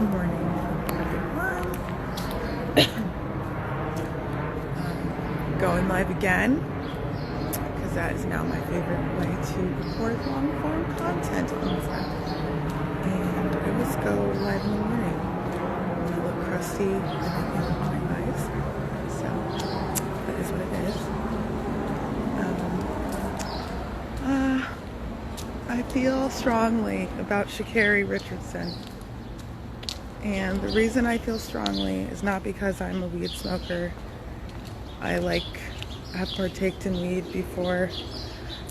Good morning, everyone. Going live again, because that is now my favorite way to record long-form content on this app. And I always go live in the morning when I look crusty and I feel my eyes. So that is what it is. I feel strongly about Sha'Carri Richardson. And the reason I feel strongly is not because I'm a weed smoker. I have partaked in weed before.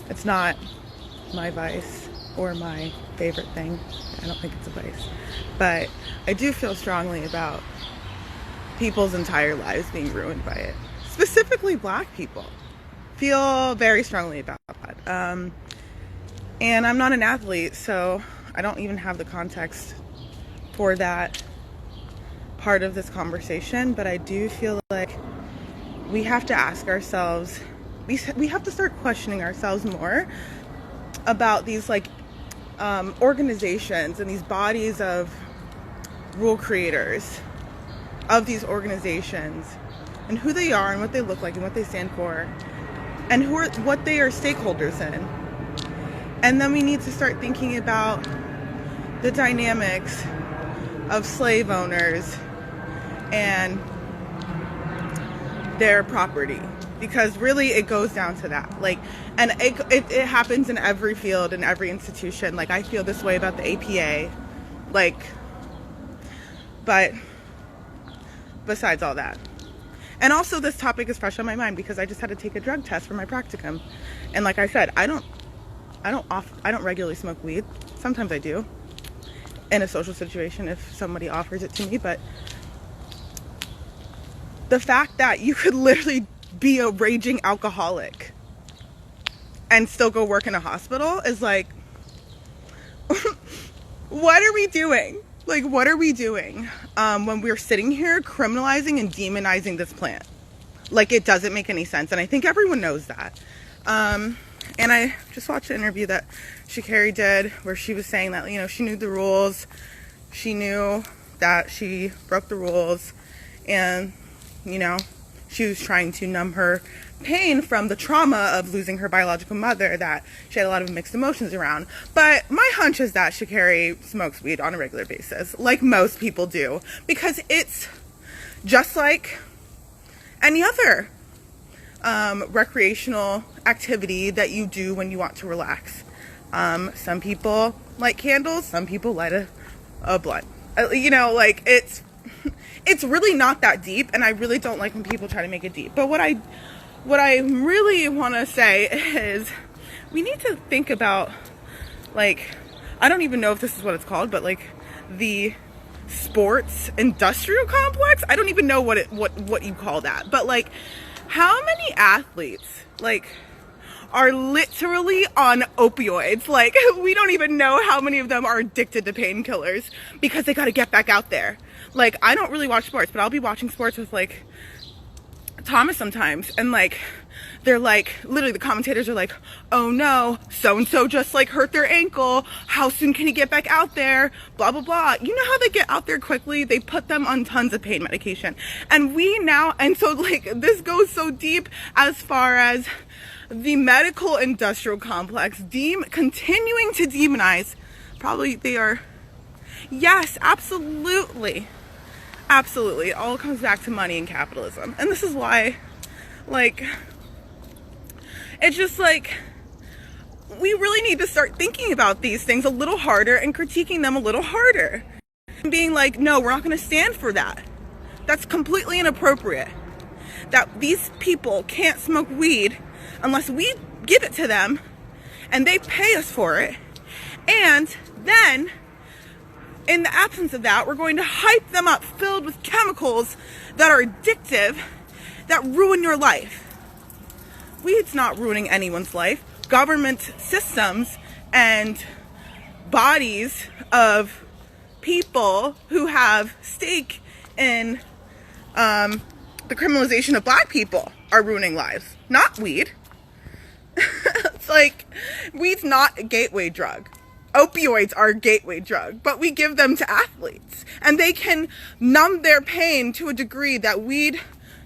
It's not my vice or my favorite thing. I don't think it's a vice. But I do feel strongly about people's entire lives being ruined by it. Specifically Black people. Feel very strongly about that. And I'm not an athlete, so I don't even have the context for that part of this conversation, but I do feel like we have to ask ourselves, we have to start questioning ourselves more about these organizations and these bodies of rule creators of these organizations and who they are and what they look like and what they stand for and what they are stakeholders in. And then we need to start thinking about the dynamics of slave owners and their property, because really it goes down to that. And it happens in every field, in every institution. I feel this way about the APA. But besides all that. And also this topic is fresh on my mind because I just had to take a drug test for my practicum. And like I said, I don't regularly smoke weed. Sometimes I do in a social situation if somebody offers it to me, but the fact that you could literally be a raging alcoholic and still go work in a hospital is what are we doing? What are we doing when we're sitting here criminalizing and demonizing this plant? It doesn't make any sense, and I think everyone knows that. And I just watched an interview that Sha'Carri did where she was saying that, she knew the rules. She knew that she broke the rules. And, she was trying to numb her pain from the trauma of losing her biological mother that she had a lot of mixed emotions around. But my hunch is that Sha'Carri smokes weed on a regular basis, like most people do. Because it's just like any other recreational activity that you do when you want to relax. Some people light candles, some people light a blunt. It's really not that deep, and I really don't like when people try to make it deep. But what I really want to say is we need to think about I don't even know if this is what it's called, but the sports industrial complex. I don't even know what you call that. But how many athletes are literally on opioids? We don't even know how many of them are addicted to painkillers because they got to get back out there. I don't really watch sports, but I'll be watching sports with Thomas sometimes, and they're literally the commentators are oh no, so and so just hurt their ankle, how soon can he get back out there, blah blah blah. You know how they get out there quickly? They put them on tons of pain medication. And so this goes so deep as far as the medical industrial complex continuing to demonize. Probably they are. Yes, absolutely. It all comes back to money and capitalism. And this is why it's just we really need to start thinking about these things a little harder and critiquing them a little harder. And being no, we're not going to stand for that. That's completely inappropriate. That these people can't smoke weed unless we give it to them and they pay us for it. And then, in the absence of that, we're going to hype them up filled with chemicals that are addictive, that ruin your life. Weed's not ruining anyone's life. Government systems and bodies of people who have stake in the criminalization of Black people are ruining lives, not weed. It's weed's not a gateway drug. opioids are a gateway drug, but we give them to athletes, and they can numb their pain to a degree that weed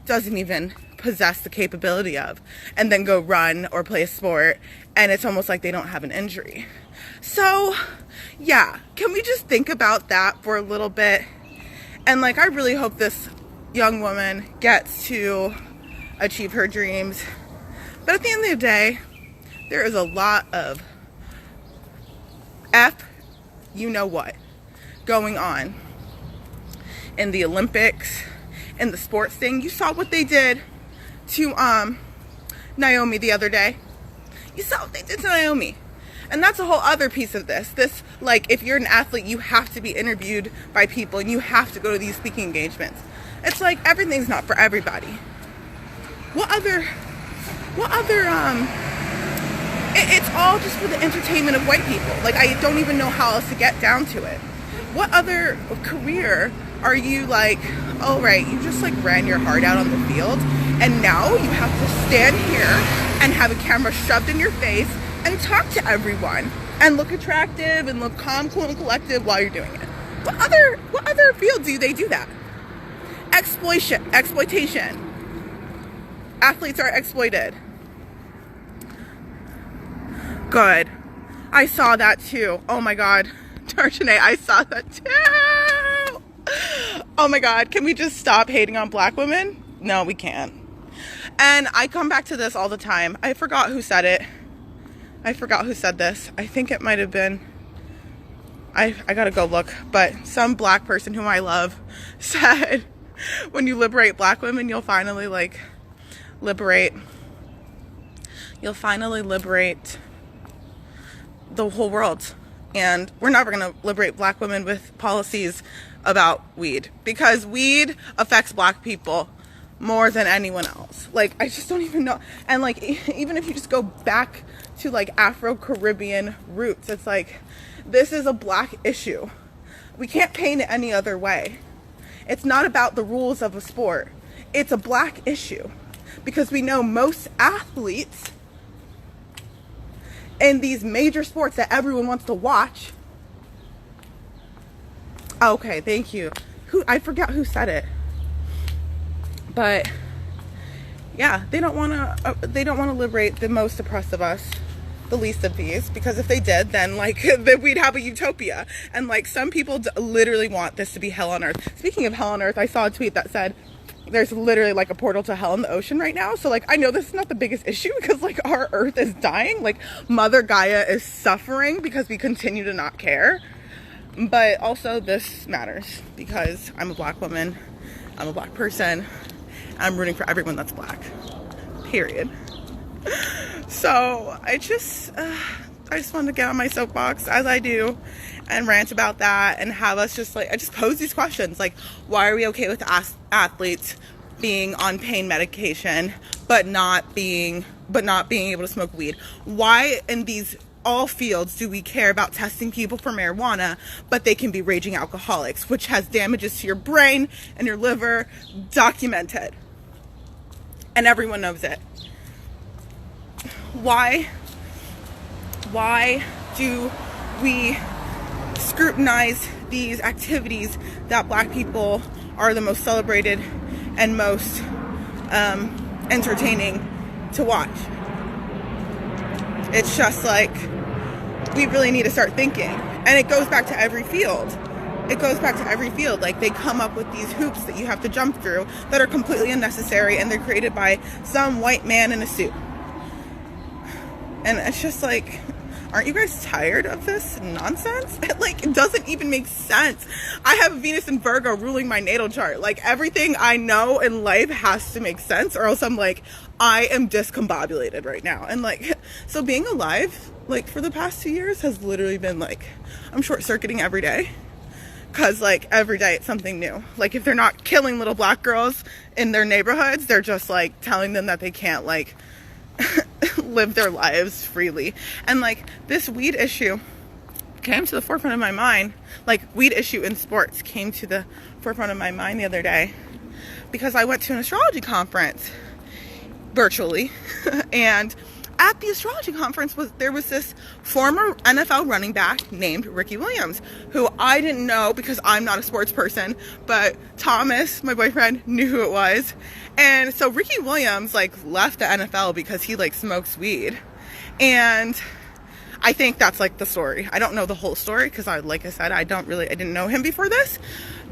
doesn't even possess the capability of, and then go run or play a sport, and it's almost like they don't have an injury. So yeah, can we just think about that for a little bit? And like, I really hope this young woman gets to achieve her dreams, but at the end of the day, there is a lot of you know what going on in the Olympics, in the sports thing. You saw what they did to Naomi the other day. You saw what they did to Naomi. And that's a whole other piece of this, like, if you're an athlete, you have to be interviewed by people and you have to go to these speaking engagements. It's like, everything's not for everybody. It's all just for the entertainment of white people. Like, I don't even know how else to get down to it. What other career are you like, oh right, you just like ran your heart out on the field, and now you have to stand here and have a camera shoved in your face and talk to everyone and look attractive and look calm, cool, and collective while you're doing it? What other field do they do that? Exploitation. Athletes are exploited. Good. I saw that too. Oh my God. Darshanae, I saw that too. Oh my God. Can we just stop hating on black women? No, we can't. And I come back to this all the time. I forgot who said it. I forgot who said this. I think it might have been, I gotta go look, but some black person whom I love said, when you liberate black women, you'll finally liberate the whole world. And we're never going to liberate black women with policies about weed, because weed affects black people more than anyone else. Like, I just don't even know. And like, even if you just go back to like Afro-Caribbean roots, it's like, this is a black issue. We can't paint it any other way. It's not about the rules of a sport. It's a black issue, because we know most athletes in these major sports that everyone wants to watch. Okay, thank you. I forgot who said it. But yeah, they don't want to liberate the most oppressed of us, the least of these, because if they did, then like then we'd have a utopia. And like, some people literally want this to be hell on earth. Speaking of hell on earth, I saw a tweet that said there's literally like a portal to hell in the ocean right now. So like, I know this is not the biggest issue, because like our earth is dying, like Mother Gaia is suffering because we continue to not care. But also this matters because I'm a black woman, I'm a black person, I'm rooting for everyone that's black, period. So I just wanted to get on my soapbox, as I do, and rant about that, and have us just like, I just pose these questions, like, why are we okay with athletes being on pain medication but not being able to smoke weed? Why in these all fields do we care about testing people for marijuana, but they can be raging alcoholics, which has damages to your brain and your liver, documented, and everyone knows it? Why do we scrutinize these activities that black people are the most celebrated and most entertaining to watch? It's just like, we really need to start thinking. And it goes back to every field. Like, they come up with these hoops that you have to jump through that are completely unnecessary, and they're created by some white man in a suit. And it's just like, aren't you guys tired of this nonsense? It doesn't even make sense. I have Venus and Virgo ruling my natal chart. Like, everything I know in life has to make sense, or else I'm like, I am discombobulated right now. And like, so being alive, like, for the past 2 years has literally been like, I'm short-circuiting every day. Because like, every day it's something new. Like, if they're not killing little black girls in their neighborhoods, they're just like telling them that they can't like live their lives freely. And like, this weed issue came to the forefront of my mind. Like, weed issue in sports came to the forefront of my mind the other day, because I went to an astrology conference virtually and at the astrology conference there was this former NFL running back named Ricky Williams, who I didn't know because I'm not a sports person, but Thomas, my boyfriend, knew who it was. And so Ricky Williams like left the NFL because he like smokes weed. And I think that's like the story. I don't know the whole story because like I said, I didn't know him before this,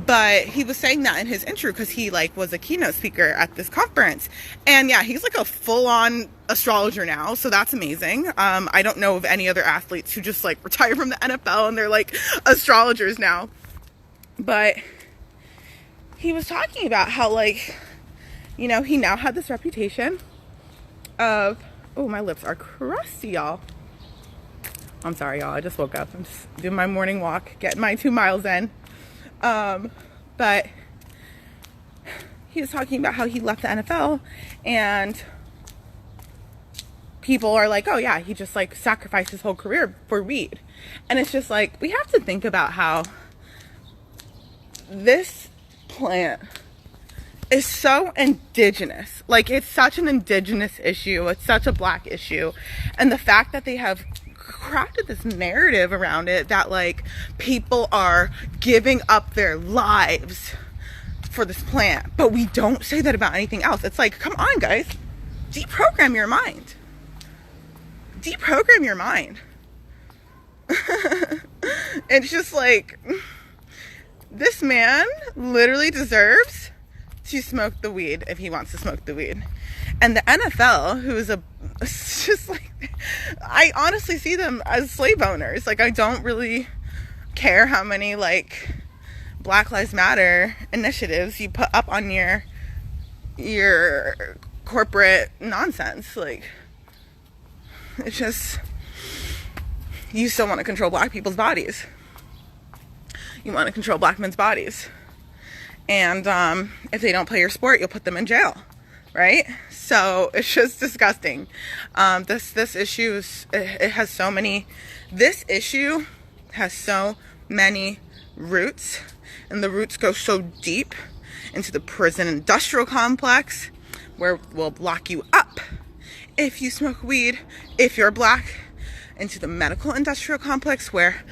but he was saying that in his intro because he like was a keynote speaker at this conference. And yeah, he's like a full-on astrologer now, so that's amazing. I don't know of any other athletes who just like retire from the NFL and they're like astrologers now. But he was talking about how like, you know, he now had this reputation of, oh, my lips are crusty, y'all. I'm sorry, y'all. I just woke up. I'm just doing my morning walk, getting my 2 miles in. But he was talking about how he left the NFL and people are like, oh yeah, he just like sacrificed his whole career for weed. And it's just like, we have to think about how this plant is so indigenous. Like, it's such an indigenous issue. It's such a black issue. And the fact that they have crafted this narrative around it that like people are giving up their lives for this plant, but we don't say that about anything else. It's like, come on guys, deprogram your mind. Deprogram your mind. It's just like, this man literally deserves to smoke the weed if he wants to smoke the weed. And the NFL, who is just like, I honestly see them as slave owners. Like, I don't really care how many like Black Lives Matter initiatives you put up on your corporate nonsense. Like, it's just, you still want to control black people's bodies. You want to control black men's bodies. And if they don't play your sport, you'll put them in jail. Right? So it's just disgusting. This issue has so many roots, and the roots go so deep into the prison industrial complex, where we'll lock you up if you smoke weed, if you're black, into the medical industrial complex, where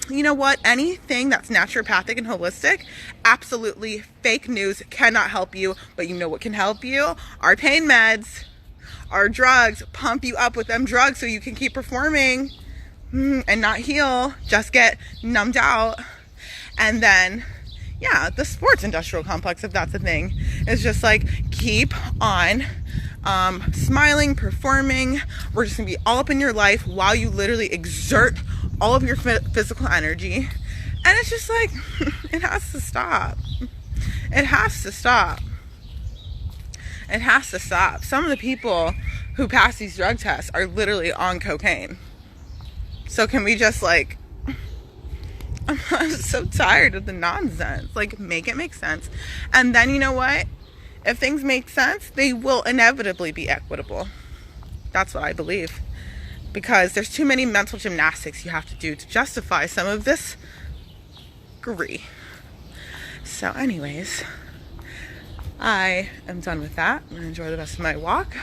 you know what, anything that's naturopathic and holistic, absolutely fake news, cannot help you. But you know what can help you? Our pain meds, our drugs. Pump you up with them drugs so you can keep performing and not heal, just get numbed out. And then yeah, the sports industrial complex, if that's a thing, is just like, keep on smiling, performing. We're just gonna be all up in your life while you literally exert all of your physical energy. And it's just like, it has to stop. It has to stop. It has to stop. Some of the people who pass these drug tests are literally on cocaine. So can we just like, I'm so tired of the nonsense. Like, make it make sense. And then, you know what? If things make sense, they will inevitably be equitable. That's what I believe. Because there's too many mental gymnastics you have to do to justify some of this gree. So anyways, I am done with that. I'm going to enjoy the rest of my walk.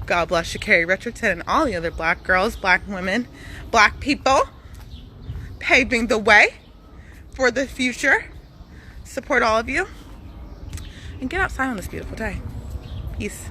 God bless Sha'Carri Richardson and all the other black girls, black women, black people, paving the way for the future. Support all of you. And get outside on this beautiful day. Peace.